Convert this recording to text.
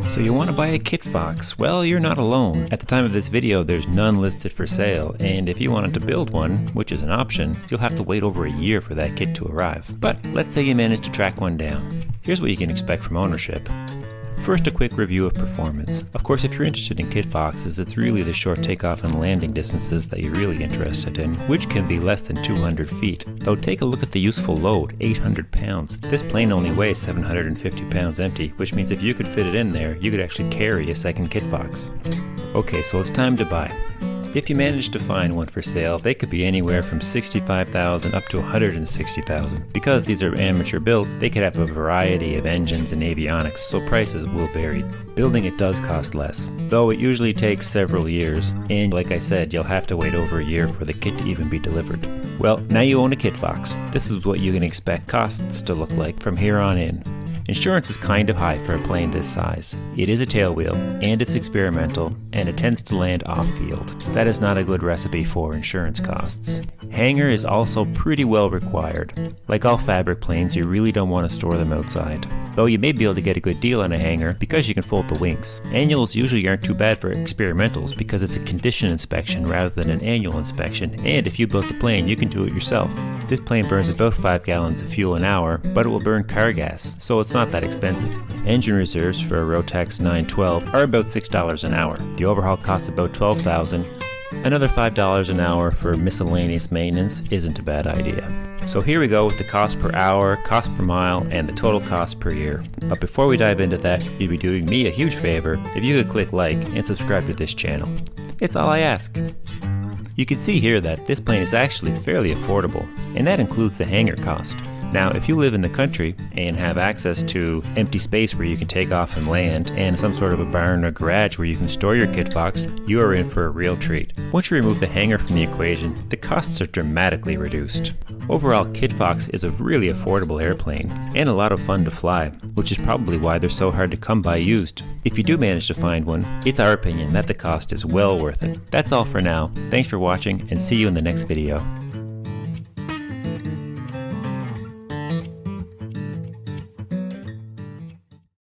So you want to buy a Kitfox? Well, you're not alone. At the time of this video, there's none listed for sale, and if you wanted to build one, which is an option, you'll have to wait over a year for that kit to arrive. But let's say you manage to track one down. Here's what you can expect from ownership. First, a quick review of performance. Of course, if you're interested in Kitfoxes, it's really the short takeoff and landing distances that you're really interested in, which can be less than 200 feet. Though take a look at the useful load, 800 pounds. This plane only weighs 750 pounds empty, which means if you could fit it in there, you could actually carry a second Kitfox. Okay, so it's time to buy. If you manage to find one for sale, they could be anywhere from $65,000 up to $160,000. Because these are amateur built, they could have a variety of engines and avionics, so prices will vary. Building it does cost less, though it usually takes several years, and like I said, you'll have to wait over a year for the kit to even be delivered. Well, now you own a Kitfox. This is what you can expect costs to look like from here on in. Insurance is kind of high for a plane this size. It is a tailwheel, and it's experimental, and it tends to land off-field. That is not a good recipe for insurance costs. Hangar is also pretty well required. Like all fabric planes, you really don't want to store them outside. Though you may be able to get a good deal on a hangar because you can fold the wings. Annuals usually aren't too bad for experimentals because it's a condition inspection rather than an annual inspection, and if you built the plane, you can do it yourself. This plane burns about 5 gallons of fuel an hour, but it will burn car gas, so it's not that expensive. Engine reserves for a Rotax 912 are about $6 an hour. The overhaul costs about $12,000. Another $5 an hour for miscellaneous maintenance isn't a bad idea. So here we go with the cost per hour, cost per mile, and the total cost per year. But before we dive into that, you'd be doing me a huge favor if you could click like and subscribe to this channel. It's all I ask. You can see here that this plane is actually fairly affordable, and that includes the hangar cost. Now, if you live in the country and have access to empty space where you can take off and land, and some sort of a barn or garage where you can store your Kitfox, you are in for a real treat. Once you remove the hangar from the equation, the costs are dramatically reduced. Overall, Kitfox is a really affordable airplane, and a lot of fun to fly, which is probably why they're so hard to come by used. If you do manage to find one, it's our opinion that the cost is well worth it. That's all for now. Thanks for watching, and see you in the next video.